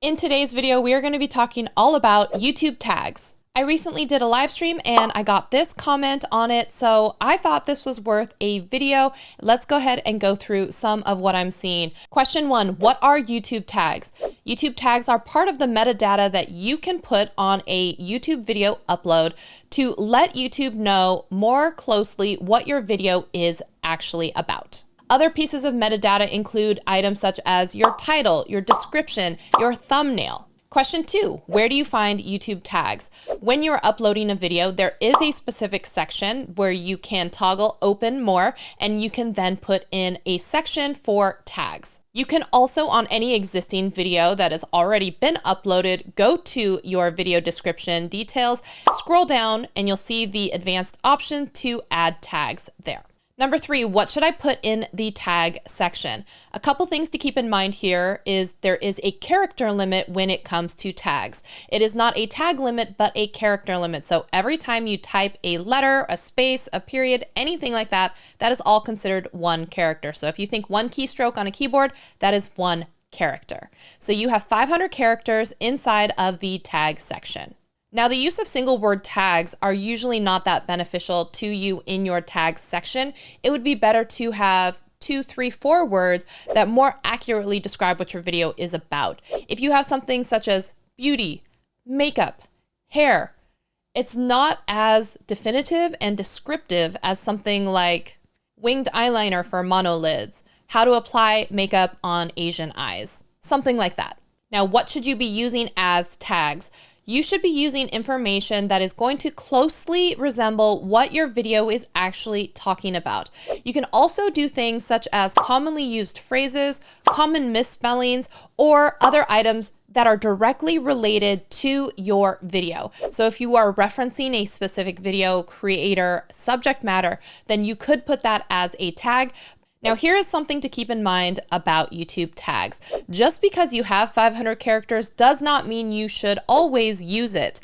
In today's video, we are going to be talking all about YouTube tags. I recently did a live stream and I got this comment on it, so I thought this was worth a video. Let's go ahead and go through some of what I'm seeing. Question 1, what are YouTube tags? YouTube tags are part of the metadata that you can put on a YouTube video upload to let YouTube know more closely what your video is actually about. Other pieces of metadata include items such as your title, your description, your thumbnail. Question 2, where do you find YouTube tags? When you're uploading a video, there is a specific section where you can toggle open more, and you can then put in a section for tags. You can also, on any existing video that has already been uploaded, go to your video description details, scroll down, and you'll see the advanced option to add tags there. Number 3, what should I put in the tag section? A couple things to keep in mind here is there is a character limit when it comes to tags. It is not a tag limit, but a character limit. So every time you type a letter, a space, a period, anything like that, that is all considered one character. So if you think one keystroke on a keyboard, that is one character. So you have 500 characters inside of the tag section. Now, the use of single word tags are usually not that beneficial to you in your tags section. It would be better to have 2, 3, 4 words that more accurately describe what your video is about. If you have something such as beauty, makeup, hair, it's not as definitive and descriptive as something like winged eyeliner for monolids, how to apply makeup on Asian eyes, something like that. Now, what should you be using as tags? You should be using information that is going to closely resemble what your video is actually talking about. You can also do things such as commonly used phrases, common misspellings, or other items that are directly related to your video. So if you are referencing a specific video creator subject matter, then you could put that as a tag. Now, here is something to keep in mind about YouTube tags. Just because you have 500 characters does not mean you should always use it.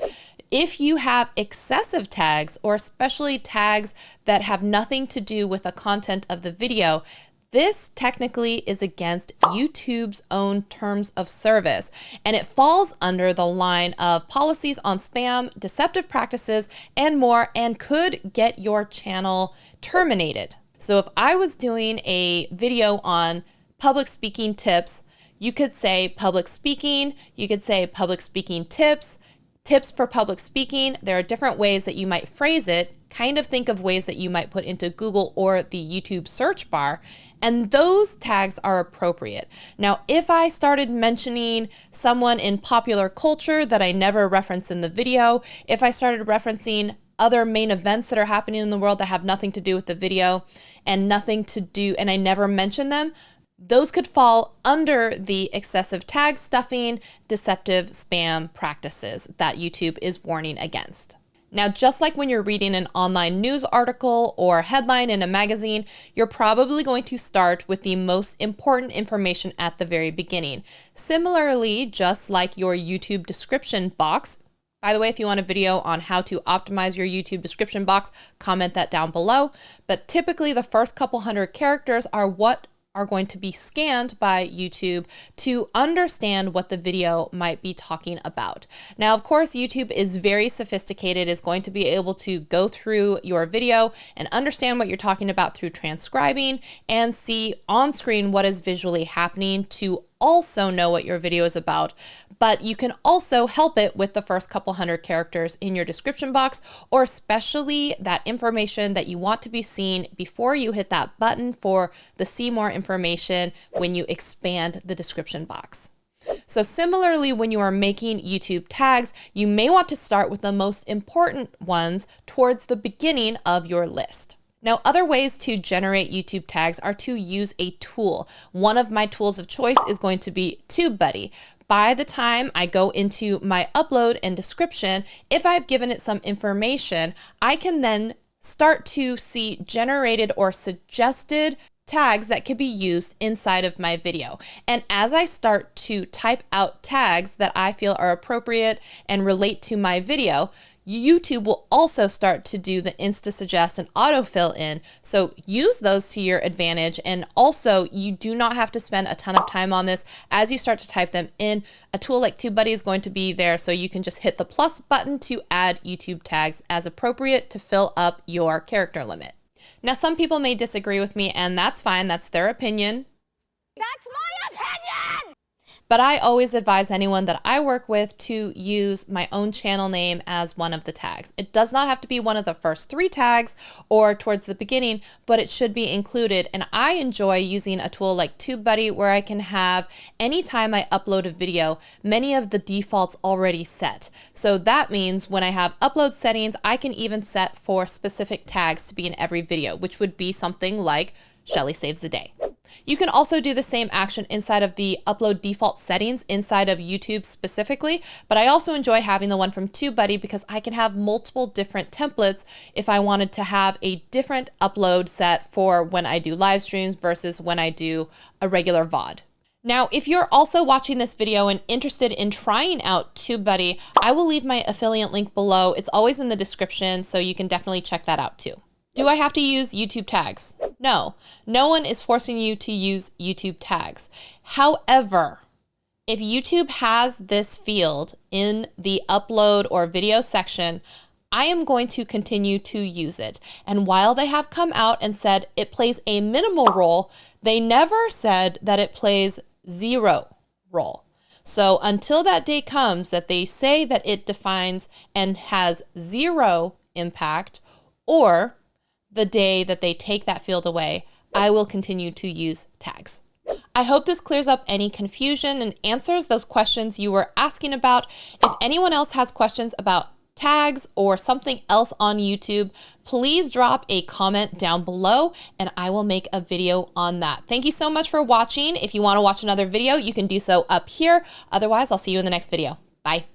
If you have excessive tags, or especially tags that have nothing to do with the content of the video, this technically is against YouTube's own terms of service, and it falls under the line of policies on spam, deceptive practices, and more, and could get your channel terminated. So if I was doing a video on public speaking tips, you could say public speaking, you could say public speaking tips, tips for public speaking. There are different ways that you might phrase it. Kind of think of ways that you might put into Google or the YouTube search bar, and those tags are appropriate. Now, if I started mentioning someone in popular culture that I never reference in the video, if I started referencing other main events that are happening in the world that have nothing to do with the video and I never mention them, those could fall under the excessive tag stuffing, deceptive spam practices that YouTube is warning against. Now, just like when you're reading an online news article or headline in a magazine, you're probably going to start with the most important information at the very beginning. Similarly, just like your YouTube description box. By the way, if you want a video on how to optimize your YouTube description box, comment that down below. But typically the first couple hundred characters are what are going to be scanned by YouTube to understand what the video might be talking about. Now, of course, YouTube is very sophisticated, is going to be able to go through your video and understand what you're talking about through transcribing and see on screen what is visually happening to also know what your video is about. But you can also help it with the first couple hundred characters in your description box, or especially that information that you want to be seen before you hit that button for the see more information when you expand the description box. So similarly, when you are making YouTube tags, you may want to start with the most important ones towards the beginning of your list. Now, other ways to generate YouTube tags are to use a tool. One of my tools of choice is going to be TubeBuddy. By the time I go into my upload and description, if I've given it some information, I can then start to see generated or suggested tags that could be used inside of my video. And as I start to type out tags that I feel are appropriate and relate to my video, YouTube will also start to do the Insta Suggest and autofill in. So use those to your advantage. And also, you do not have to spend a ton of time on this. As you start to type them in, a tool like TubeBuddy is going to be there. So you can just hit the plus button to add YouTube tags as appropriate to fill up your character limit. Now, some people may disagree with me, and that's fine. That's their opinion. That's my opinion! But I always advise anyone that I work with to use my own channel name as one of the tags. It does not have to be one of the first 3 tags or towards the beginning, but it should be included. And I enjoy using a tool like TubeBuddy where I can have, anytime I upload a video, many of the defaults already set. So that means when I have upload settings, I can even set for specific tags to be in every video, which would be something like Shelly Saves the Day. You can also do the same action inside of the upload default settings inside of YouTube specifically, but I also enjoy having the one from TubeBuddy because I can have multiple different templates if I wanted to have a different upload set for when I do live streams versus when I do a regular VOD. Now, if you're also watching this video and interested in trying out TubeBuddy, I will leave my affiliate link below. It's always in the description, so you can definitely check that out too. Do I have to use YouTube tags? No, no one is forcing you to use YouTube tags. However, if YouTube has this field in the upload or video section, I am going to continue to use it. And while they have come out and said it plays a minimal role, they never said that it plays 0 role. So until that day comes that they say that it defines and has 0 impact, or the day that they take that field away, I will continue to use tags. I hope this clears up any confusion and answers those questions you were asking about. If anyone else has questions about tags or something else on YouTube, please drop a comment down below and I will make a video on that. Thank you so much for watching. If you want to watch another video, you can do so up here. Otherwise, I'll see you in the next video. Bye.